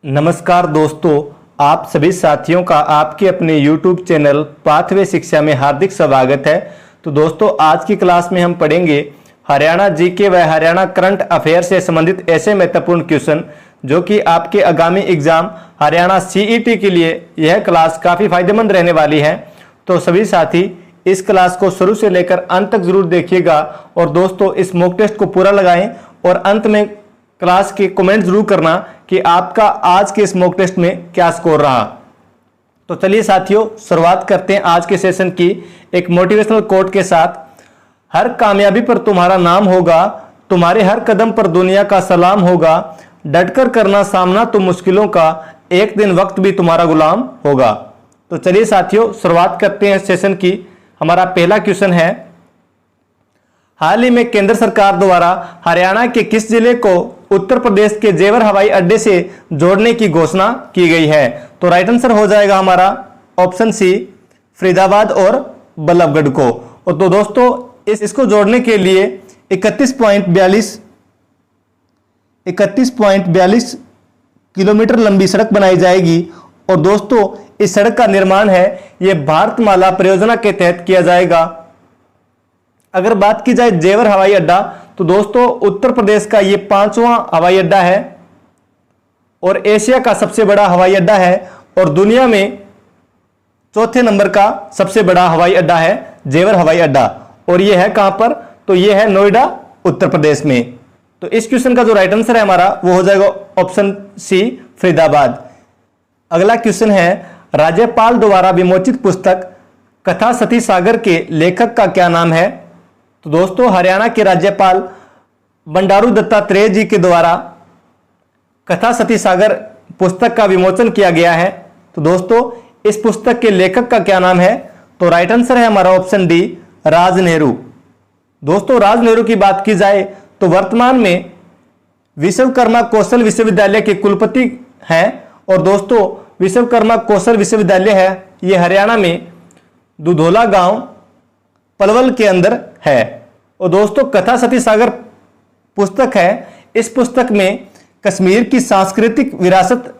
नमस्कार दोस्तों, आप सभी साथियों का आपके अपने YouTube चैनल पाथवे शिक्षा में हार्दिक स्वागत है। तो दोस्तों, आज की क्लास में हम पढ़ेंगे हरियाणा जीके व हरियाणा करंट अफेयर से संबंधित ऐसे महत्वपूर्ण क्वेश्चन जो कि आपके आगामी एग्जाम हरियाणा CET के लिए यह क्लास काफ़ी फायदेमंद रहने वाली है। तो सभी साथी इस क्लास को शुरू से लेकर अंत तक जरूर देखिएगा और दोस्तों इस मॉक टेस्ट को पूरा लगाएं और अंत में क्लास के कमेंट जरूर करना कि आपका आज के इस मॉक टेस्ट में क्या स्कोर रहा। तो चलिए साथियों, शुरुआत करते हैं आज के सेशन की एक मोटिवेशनल कोट के साथ। हर कामयाबी पर तुम्हारा नाम होगा, तुम्हारे हर कदम पर दुनिया का सलाम होगा, डटकर करना सामना तुम मुश्किलों का, एक दिन वक्त भी तुम्हारा गुलाम होगा। तो चलिए साथियों, शुरुआत करते हैं सेशन की। हमारा पहला क्वेश्चन है, हाल ही में केंद्र सरकार द्वारा हरियाणा के किस जिले को उत्तर प्रदेश के जेवर हवाई अड्डे से जोड़ने की घोषणा की गई है? तो राइट आंसर हो जाएगा हमारा ऑप्शन सी, फरीदाबाद और बल्लभगढ़ को। और तो दोस्तों इसको जोड़ने के लिए 31.42 किलोमीटर लंबी सड़क बनाई जाएगी। और दोस्तों इस सड़क का निर्माण है ये भारतमाला परियोजना के तहत किया जाएगा। अगर बात की जाए जेवर हवाई अड्डा, तो दोस्तों उत्तर प्रदेश का ये 5वां हवाई अड्डा है और एशिया का सबसे बड़ा हवाई अड्डा है और दुनिया में चौथे नंबर का सबसे बड़ा हवाई अड्डा है जेवर हवाई अड्डा। और ये है कहां पर? तो ये है नोएडा, उत्तर प्रदेश में। तो इस क्वेश्चन का जो राइट आंसर है हमारा वो हो जाएगा ऑप्शन सी, फरीदाबाद। अगला क्वेश्चन है, राज्यपाल द्वारा विमोचित पुस्तक कथा सती सागर के लेखक का क्या नाम है? तो दोस्तों हरियाणा के राज्यपाल बंडारू दत्तात्रेय जी के द्वारा कथा सती सागर पुस्तक का विमोचन किया गया है। तो दोस्तों इस पुस्तक के लेखक का क्या नाम है? तो राइट आंसर है हमारा ऑप्शन डी, राज नेहरू। दोस्तों राज नेहरू की बात की जाए तो वर्तमान में विश्वकर्मा कौशल विश्वविद्यालय के कुलपति हैं। और दोस्तों विश्वकर्मा कौशल विश्वविद्यालय है ये हरियाणा में दुधौला गांव पलवल के अंदर है। और दोस्तों कथा सती सागर पुस्तक है, इस पुस्तक में कश्मीर की सांस्कृतिक विरासत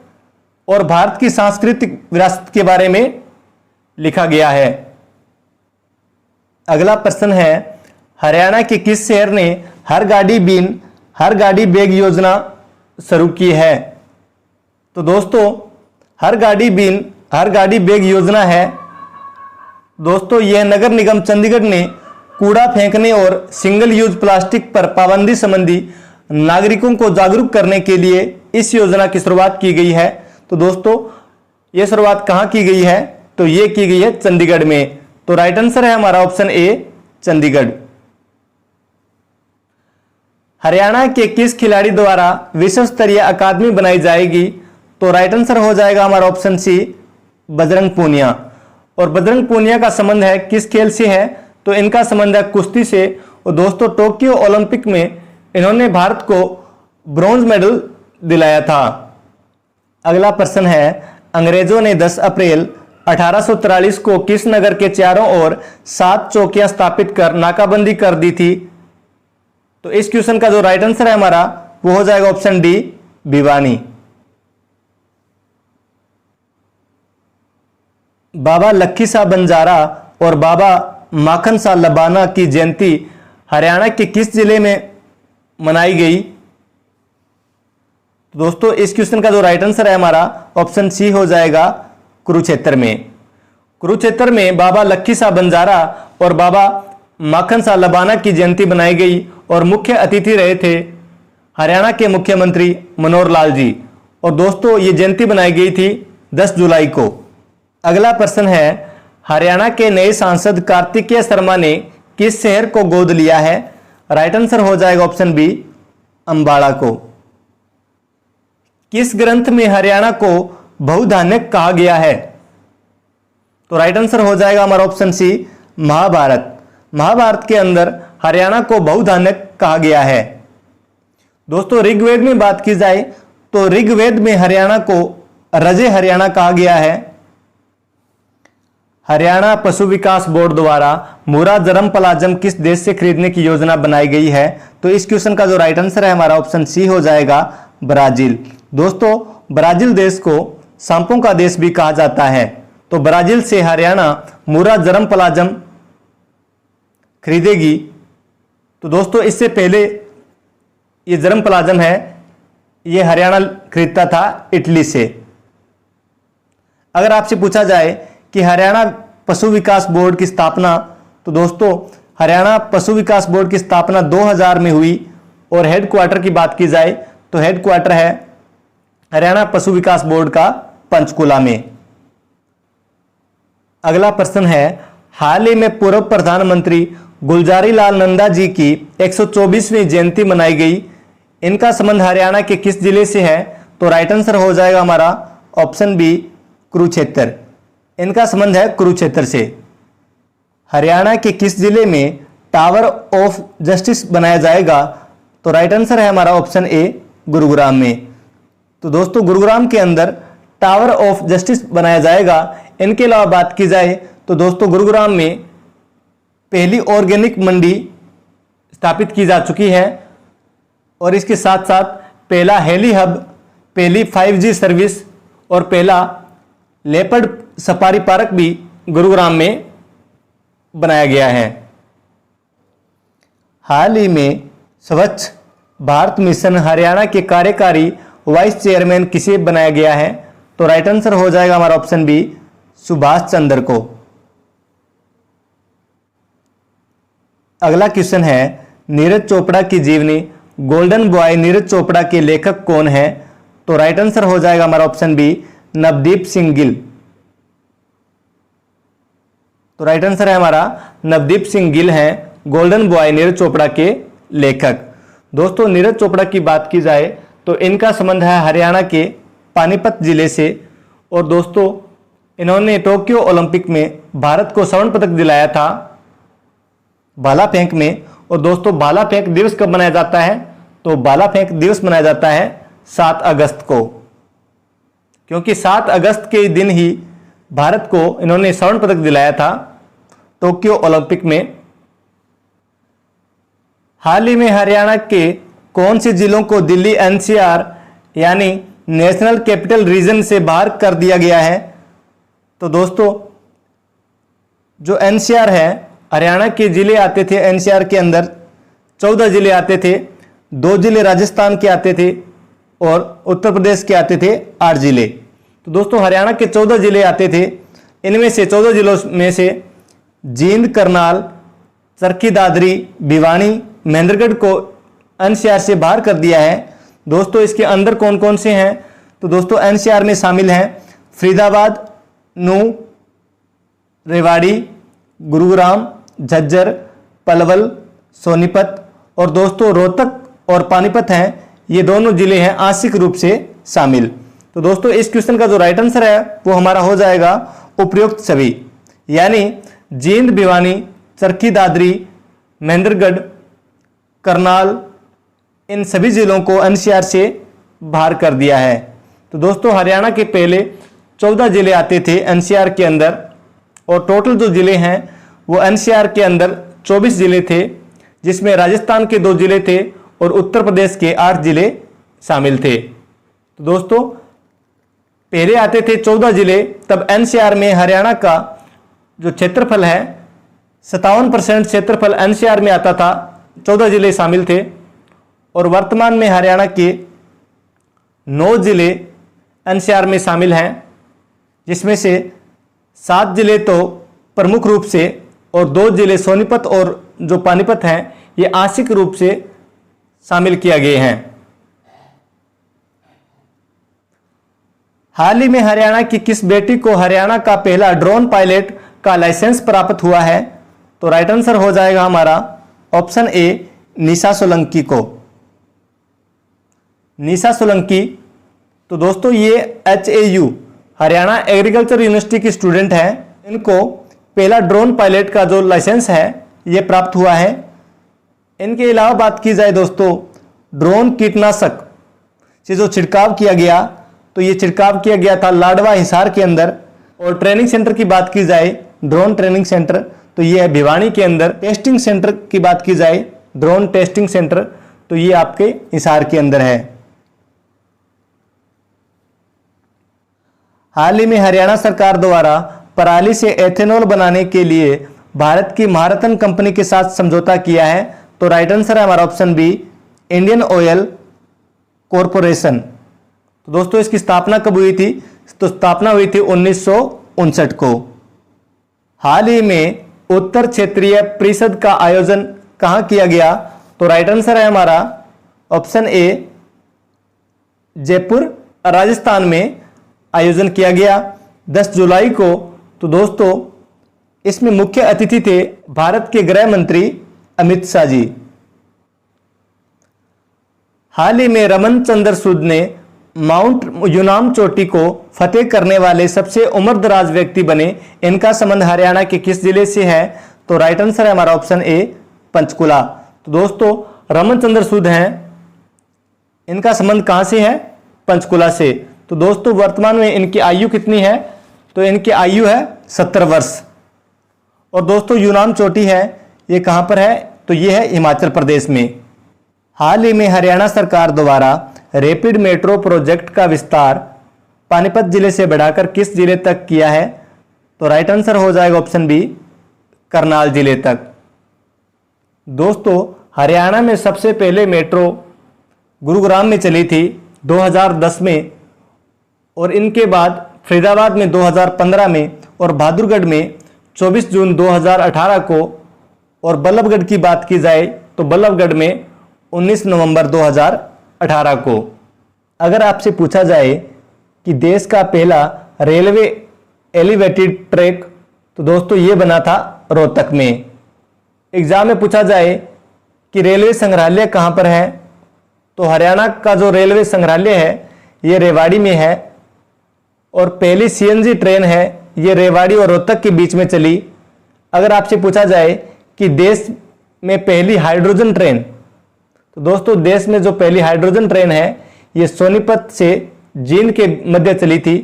और भारत की सांस्कृतिक विरासत के बारे में लिखा गया है। अगला प्रश्न है, हरियाणा के किस शहर ने हर गाड़ी बिन हर गाड़ी बैग योजना शुरू की है? तो दोस्तों हर गाड़ी बिन हर गाड़ी बैग योजना है दोस्तों यह नगर निगम चंडीगढ़ ने कूड़ा फेंकने और सिंगल यूज प्लास्टिक पर पाबंदी संबंधी नागरिकों को जागरूक करने के लिए इस योजना की शुरुआत की गई है। तो दोस्तों यह शुरुआत कहां की गई है? तो यह की गई है चंडीगढ़ में। तो राइट आंसर है हमारा ऑप्शन ए, चंडीगढ़। हरियाणा के किस खिलाड़ी द्वारा विश्व स्तरीय अकादमी बनाई जाएगी? तो राइट आंसर हो जाएगा हमारा ऑप्शन सी, बजरंग पूनिया। और बजरंग पूनिया का संबंध है किस खेल से है? तो इनका संबंध है कुश्ती से। और दोस्तों टोक्यो ओलंपिक में इन्होंने भारत को ब्रॉन्ज मेडल दिलाया था। अगला प्रश्न है, अंग्रेजों ने 10 अप्रैल 1843 को किस नगर के चारों ओर 7 चौकियां स्थापित कर नाकाबंदी कर दी थी? तो इस क्वेश्चन का जो राइट आंसर है हमारा वो हो जाएगा ऑप्शन डी, भिवानी। बाबा लखी शाह बंजारा और बाबा माखन शाह लबाना की जयंती हरियाणा के किस जिले में मनाई गई? दोस्तों इस क्वेश्चन का जो राइट आंसर है हमारा ऑप्शन सी हो जाएगा, कुरुक्षेत्र में। कुरुक्षेत्र में बाबा लखी शाह बंजारा और बाबा माखन शाह लबाना की जयंती बनाई गई और मुख्य अतिथि रहे थे हरियाणा के मुख्यमंत्री मनोहर लाल जी। और दोस्तों ये जयंती बनाई गई थी 10 जुलाई को। अगला प्रश्न है, हरियाणा के नए सांसद कार्तिकेय शर्मा ने किस शहर को गोद लिया है? राइट आंसर हो जाएगा ऑप्शन बी, अंबाला को। किस ग्रंथ में हरियाणा को बहुधान्यक कहा गया है? तो राइट आंसर हो जाएगा हमारा ऑप्शन सी, महाभारत। महाभारत के अंदर हरियाणा को बहुधान्यक कहा गया है। दोस्तों ऋग्वेद में बात की जाए तो ऋग्वेद में हरियाणा को रजे हरियाणा कहा गया है। हरियाणा पशु विकास बोर्ड द्वारा मुरा जरम पलाजम किस देश से खरीदने की योजना बनाई गई है? तो इस क्वेश्चन का जो राइट आंसर है हमारा ऑप्शन सी हो जाएगा, ब्राजील। दोस्तों ब्राजील देश को सांपों का देश भी कहा जाता है। तो ब्राजील से हरियाणा मुर्रा जरम प्लाजम खरीदेगी। तो दोस्तों इससे पहले ये जरम प्लाजम है, ये हरियाणा खरीदता था इटली से। अगर आपसे पूछा जाए कि हरियाणा पशु विकास बोर्ड की स्थापना, तो दोस्तों हरियाणा पशु विकास बोर्ड की स्थापना 2000 में हुई और हेडक्वार्टर की बात की जाए तो हेडक्वार्टर है हरियाणा पशु विकास बोर्ड का पंचकुला में। अगला प्रश्न है, हाल ही में पूर्व प्रधानमंत्री गुलजारी लाल नंदा जी की 124वीं जयंती मनाई गई। इनका संबंध हरियाणा के किस जिले से है? तो राइट आंसर हो जाएगा हमारा ऑप्शन बी, कुरुक्षेत्र। इनका संबंध है कुरुक्षेत्र से। हरियाणा के किस जिले में टावर ऑफ जस्टिस बनाया जाएगा? तो राइट आंसर है हमारा ऑप्शन ए, गुरुग्राम में। तो दोस्तों गुरुग्राम के अंदर टावर ऑफ जस्टिस बनाया जाएगा। इनके अलावा बात की जाए तो दोस्तों गुरुग्राम में पहली ऑर्गेनिक मंडी स्थापित की जा चुकी है और इसके साथ साथ पहला हेली हब, पहली 5G सर्विस और पहला लेपर्ड सफारी पार्क भी गुरुग्राम में बनाया गया है। हाल ही में स्वच्छ भारत मिशन हरियाणा के कार्यकारी वाइस चेयरमैन किसे बनाया गया है? तो राइट आंसर हो जाएगा हमारा ऑप्शन बी, सुभाष चंद्र को। अगला क्वेश्चन है, नीरज चोपड़ा की जीवनी गोल्डन बॉय नीरज चोपड़ा के लेखक कौन है? तो राइट आंसर हो जाएगा हमारा ऑप्शन बी, नवदीप सिंह गिल। तो राइट आंसर है हमारा नवदीप सिंह गिल हैं गोल्डन बॉय नीरज चोपड़ा के लेखक। दोस्तों नीरज चोपड़ा की बात की जाए तो इनका संबंध है हरियाणा के पानीपत जिले से और दोस्तों इन्होंने टोक्यो ओलंपिक में भारत को स्वर्ण पदक दिलाया था भाला फेंक में। और दोस्तों भाला फेंक दिवस कब मनाया जाता है? तो भाला फेंक दिवस मनाया जाता है 7 अगस्त को, क्योंकि 7 अगस्त के दिन ही भारत को इन्होंने स्वर्ण पदक दिलाया था टोक्यो ओलंपिक में। हाल ही में हरियाणा के कौन से जिलों को दिल्ली NCR यानी नेशनल कैपिटल रीजन से बाहर कर दिया गया है? तो दोस्तों जो NCR है, हरियाणा के जिले आते थे NCR के अंदर 14 जिले आते थे, 2 जिले राजस्थान के आते थे और उत्तर प्रदेश के आते थे 8 जिले। तो दोस्तों हरियाणा के 14 जिले आते थे। इनमें से 14 जिलों में से जींद, करनाल, चरखी दादरी, भिवानी, महेंद्रगढ़ को NCR से बाहर कर दिया है। दोस्तों इसके अंदर कौन कौन से हैं? तो दोस्तों NCR में शामिल हैं फरीदाबाद, नूंह, रेवाड़ी, गुरुग्राम, झज्जर, पलवल, सोनीपत और दोस्तों रोहतक और पानीपत हैं। ये दोनों जिले हैं आंशिक रूप से शामिल। तो दोस्तों इस क्वेश्चन का जो राइट आंसर है वो हमारा हो जाएगा उपयुक्त सभी, यानी जींद, भिवानी, चरखी दादरी, महेंद्रगढ़, करनाल, इन सभी जिलों को NCR से बाहर कर दिया है। तो दोस्तों हरियाणा के पहले 14 जिले आते थे NCR के अंदर और टोटल जो जिले हैं वो NCR के अंदर 24 जिले थे, जिसमें राजस्थान के 2 जिले थे और उत्तर प्रदेश के 8 जिले शामिल थे। तो दोस्तों पहले आते थे 14 जिले, तब NCR में हरियाणा का जो क्षेत्रफल है 57% क्षेत्रफल NCR में आता था, 14 जिले शामिल थे। और वर्तमान में हरियाणा के 9 जिले NCR में शामिल हैं, जिसमें से 7 जिले तो प्रमुख रूप से और 2 जिले सोनीपत और जो पानीपत हैं ये आंशिक रूप से शामिल किया गए हैं। हाल ही में हरियाणा की किस बेटी को हरियाणा का पहला ड्रोन पायलट का लाइसेंस प्राप्त हुआ है? तो राइट आंसर हो जाएगा हमारा ऑप्शन ए, निशा सोलंकी को। निशा सोलंकी, तो दोस्तों ये HAU हरियाणा एग्रीकल्चर यूनिवर्सिटी की स्टूडेंट है। इनको पहला ड्रोन पायलट का जो लाइसेंस है ये प्राप्त हुआ है। इनके अलावा बात की जाए दोस्तों ड्रोन कीटनाशक से जो छिड़काव किया गया, तो ये छिड़काव किया गया था लाडवा हिसार के अंदर। और ट्रेनिंग सेंटर की बात की जाए ड्रोन ट्रेनिंग सेंटर, तो ये है भिवानी के अंदर। टेस्टिंग सेंटर की बात की जाए ड्रोन टेस्टिंग सेंटर, तो ये आपके हिसार के अंदर है। हाल ही में हरियाणा सरकार द्वारा पराली से एथेनॉल बनाने के लिए भारत की महारत्न कंपनी के साथ समझौता किया है। तो राइट आंसर है हमारा option B, Indian Oil Corporation. तो दोस्तों इसकी स्थापना कब हुई थी? तो स्थापना हुई थी 1959 को। हाल ही में उत्तर क्षेत्रीय परिषद का आयोजन कहां किया गया? तो राइट आंसर है हमारा ऑप्शन ए, जयपुर राजस्थान में आयोजन किया गया 10 जुलाई को। तो दोस्तों इसमें मुख्य अतिथि थे भारत के गृह मंत्री अमित शाह जी। हाल ही में रमन चंद्र सूद ने माउंट यूनाम चोटी को फतेह करने वाले सबसे उम्रदराज व्यक्ति बने। इनका संबंध हरियाणा के किस जिले से है? तो राइट आंसर है हमारा ऑप्शन ए, पंचकुला। तो दोस्तों रमन चंद्र सूद हैं, इनका संबंध कहां से है? पंचकुला से। तो दोस्तों वर्तमान में इनकी आयु कितनी है? तो इनकी आयु है 70 वर्ष। और दोस्तों यूनाम चोटी है, ये कहां पर है? तो ये है हिमाचल प्रदेश में। हाल ही में हरियाणा सरकार द्वारा रैपिड मेट्रो प्रोजेक्ट का विस्तार पानीपत जिले से बढ़ाकर किस जिले तक किया है? तो राइट आंसर हो जाएगा ऑप्शन बी, करनाल जिले तक। दोस्तों हरियाणा में सबसे पहले मेट्रो गुरुग्राम में चली थी 2010 में, और इनके बाद फरीदाबाद में 2015 में, और बहादुरगढ़ में 24 जून 2018 को, और बल्लभगढ़ की बात की जाए तो बल्लभगढ़ में 19 नवंबर 2018 को। अगर आपसे पूछा जाए कि देश का पहला रेलवे एलिवेटेड ट्रैक, तो दोस्तों ये बना था रोहतक में। एग्जाम में पूछा जाए कि रेलवे संग्रहालय कहां पर है? तो हरियाणा का जो रेलवे संग्रहालय है ये रेवाड़ी में है, और पहली सीएनजी ट्रेन है ये रेवाड़ी और रोहतक के बीच में चली। अगर आपसे पूछा जाए कि देश में पहली हाइड्रोजन ट्रेन, तो दोस्तों देश में जो पहली हाइड्रोजन ट्रेन है ये सोनीपत से जींद के मध्य चली थी।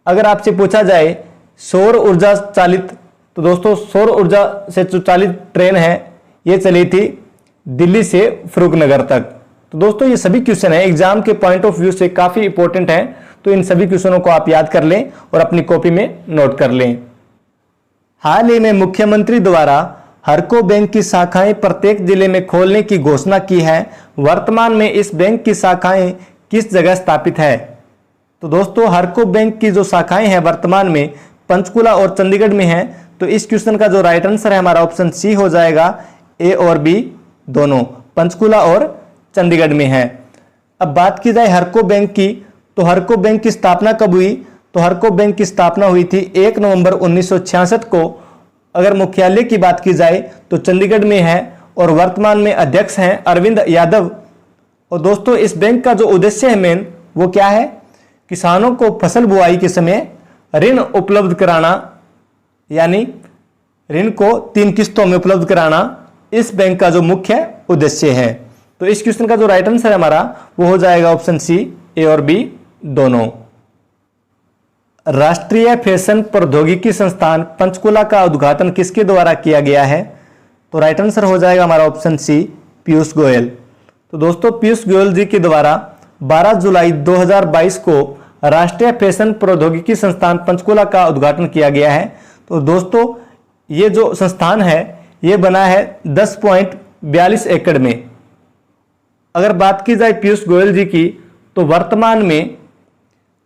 अगर आपसे पूछा जाए सौर ऊर्जा चालित, तो दोस्तों सौर ऊर्जा से जो चालित ट्रेन है ये चली थी दिल्ली से फरूखनगर तक। तो दोस्तों ये सभी क्वेश्चन है एग्जाम के पॉइंट ऑफ व्यू से काफी इंपॉर्टेंट हैं, तो इन सभी क्वेश्चनों को आप याद कर लें और अपनी कॉपी में नोट कर लें। हाल ही में मुख्यमंत्री द्वारा हरको बैंक की शाखाएं प्रत्येक जिले में खोलने की घोषणा की है। वर्तमान में इस बैंक की शाखाएं किस जगह स्थापित है? तो दोस्तों हरको बैंक की जो शाखाएं हैं वर्तमान में पंचकुला और चंडीगढ़ में है। तो इस क्वेश्चन का जो राइट आंसर है हमारा ऑप्शन सी हो जाएगा, ए और बी दोनों, पंचकुला और चंडीगढ़ में है। अब बात की जाए हरको बैंक की, तो हरको बैंक की स्थापना कब हुई? तो हरको बैंक की स्थापना हुई थी 1 नवंबर 1966 को। अगर मुख्यालय की बात की जाए तो चंडीगढ़ में है, और वर्तमान में अध्यक्ष हैं अरविंद यादव। और दोस्तों इस बैंक का जो उद्देश्य है मेन वो क्या है? किसानों को फसल बुआई के समय ऋण उपलब्ध कराना, यानी ऋण को 3 किस्तों में उपलब्ध कराना इस बैंक का जो मुख्य उद्देश्य है। तो इस क्वेश्चन का जो राइट आंसर है हमारा वो हो जाएगा ऑप्शन सी, ए और बी दोनों। राष्ट्रीय फैशन प्रौद्योगिकी संस्थान पंचकुला का उद्घाटन किसके द्वारा किया गया है? तो राइट आंसर हो जाएगा हमारा ऑप्शन सी, पीयूष गोयल। तो दोस्तों पीयूष गोयल जी के द्वारा 12 जुलाई 2022 को राष्ट्रीय फैशन प्रौद्योगिकी संस्थान पंचकुला का उद्घाटन किया गया है। तो दोस्तों ये जो संस्थान है ये बना है 10.42 एकड़ में। अगर बात की जाए पीयूष गोयल जी की, तो वर्तमान में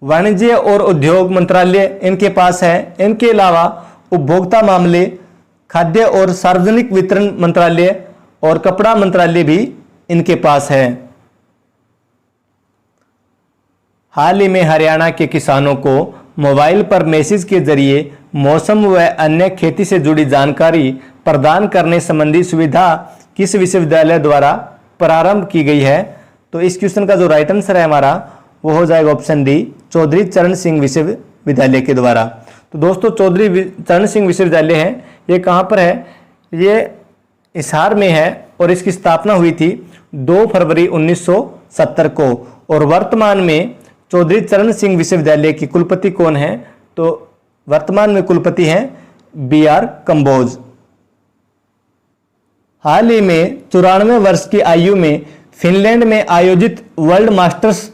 वाणिज्य और उद्योग मंत्रालय इनके पास है। इनके अलावा उपभोक्ता मामले, खाद्य और सार्वजनिक वितरण मंत्रालय और कपड़ा मंत्रालय भी इनके पास है। हाल ही में हरियाणा के किसानों को मोबाइल पर मैसेज के जरिए मौसम व अन्य खेती से जुड़ी जानकारी प्रदान करने संबंधी सुविधा किस विश्वविद्यालय द्वारा प्रारंभ की गई है? तो इस क्वेश्चन का जो राइट आंसर है हमारा वो हो जाएगा ऑप्शन डी, चौधरी चरण सिंह विश्वविद्यालय के द्वारा। तो दोस्तों चौधरी चरण सिंह विश्वविद्यालय है, ये कहाँ पर है? ये हिसार में है, और इसकी स्थापना हुई थी 2 फरवरी 1970 को। और वर्तमान में चौधरी चरण सिंह विश्वविद्यालय की कुलपति कौन है? तो वर्तमान में कुलपति हैं BR कंबोज। हाल ही में 94 वर्ष की आयु में फिनलैंड में आयोजित वर्ल्ड मास्टर्स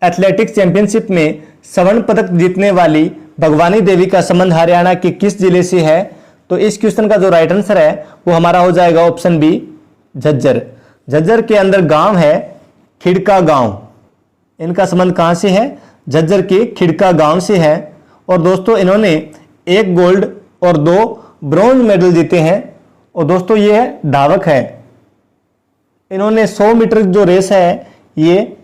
एथलेटिक्स चैंपियनशिप में स्वर्ण पदक जीतने वाली भगवानी देवी का संबंध हरियाणा के किस जिले से है? तो इस क्वेश्चन का जो राइट आंसर है वो हमारा हो जाएगा ऑप्शन बी, झज्जर। झज्जर के अंदर गांव है खिड़का गांव। इनका संबंध कहां से है? झज्जर के खिड़का गांव से है। और दोस्तों इन्होंने 1 गोल्ड और 2 ब्रॉन्ज मेडल जीते हैं। और दोस्तों ये धावक है। इन्होंने 100 मीटर जो रेस है ये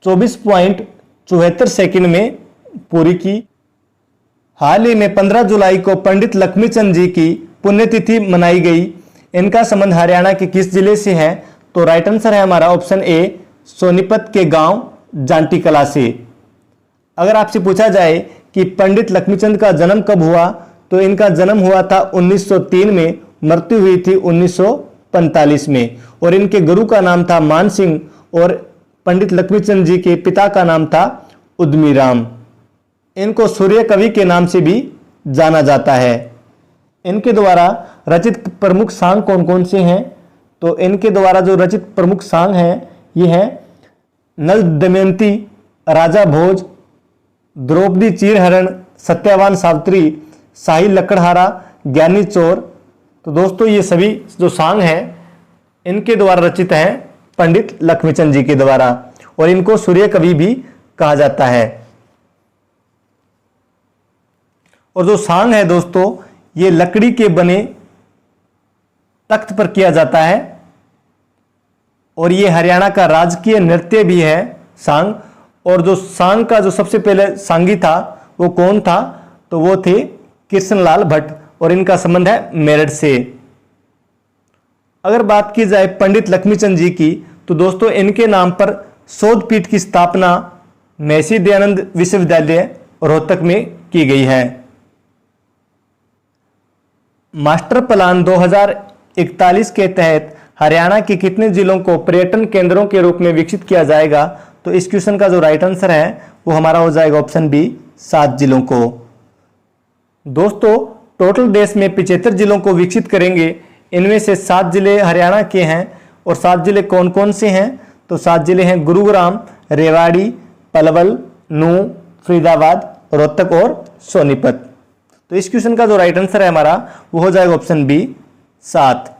24.74 सेकंड में पूरी की। हाल ही में 15 जुलाई को पंडित लक्ष्मीचंद जी की पुण्यतिथि मनाई गई। इनका संबंध हरियाणा के किस जिले से है? तो राइट आंसर है हमारा ऑप्शन ए, सोनीपत के गांव जांटी कला से। अगर आपसे पूछा जाए कि पंडित लक्ष्मीचंद का जन्म कब हुआ, तो इनका जन्म हुआ था 1903 में, मृत्यु हुई थी 1945 में। और इनके गुरु का नाम था मान सिंह और पंडित लक्ष्मीचंद जी के पिता का नाम था उद्मीराम। इनको सूर्य कवि के नाम से भी जाना जाता है। इनके द्वारा रचित प्रमुख सांग कौन कौन से हैं? तो इनके द्वारा जो रचित प्रमुख सांग हैं ये हैं नल दमयंती, राजा भोज, द्रौपदी चीरहरण, सत्यवान सावित्री, शाही लकड़हारा, ज्ञानी चोर। तो दोस्तों ये सभी जो सांग हैं इनके द्वारा रचित हैं पंडित लक्ष्मीचंद जी के द्वारा। और इनको सूर्य कवि भी कहा जाता है। और जो सांग है दोस्तों ये लकड़ी के बने तख्त पर किया जाता है। और ये हरियाणा का राजकीय नृत्य भी है सांग। और जो सांग का जो सबसे पहले सांगी था वो कौन था? तो वो थे कृष्णलाल भट्ट। और इनका संबंध है मेरठ से। अगर बात की जाए पंडित लक्ष्मीचंद जी की, तो दोस्तों इनके नाम पर शोध पीठ की स्थापना महर्षि दयानंद विश्वविद्यालय रोहतक में की गई है। मास्टर प्लान 2041 के तहत हरियाणा के कितने जिलों को पर्यटन केंद्रों के रूप में विकसित किया जाएगा? तो इस क्वेश्चन का जो राइट आंसर है वो हमारा हो जाएगा ऑप्शन बी, 7 जिलों को। दोस्तों टोटल देश में 75 जिलों को विकसित करेंगे। इनमें से 7 जिले हरियाणा के हैं। और 7 जिले कौन कौन से हैं? तो 7 जिले हैं गुरुग्राम, रेवाड़ी, पलवल, नूंह, फरीदाबाद, रोहतक और सोनीपत। तो इस क्वेश्चन का जो राइट आंसर है हमारा वो हो जाएगा ऑप्शन बी, 7।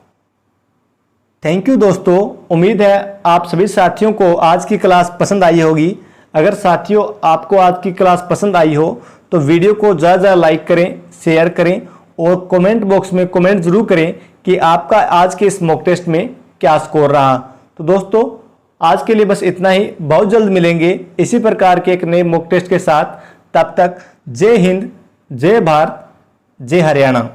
थैंक यू दोस्तों। उम्मीद है आप सभी साथियों को आज की क्लास पसंद आई होगी। अगर साथियों आपको आज की क्लास पसंद आई हो तो वीडियो को ज़्यादा लाइक करें, शेयर करें और कमेंट बॉक्स में कमेंट जरूर करें कि आपका आज के इस मॉक टेस्ट में क्या स्कोर रहा। तो दोस्तों आज के लिए बस इतना ही। बहुत जल्द मिलेंगे इसी प्रकार के एक नए मॉक टेस्ट के साथ। तब तक जय हिंद, जय भारत, जय हरियाणा।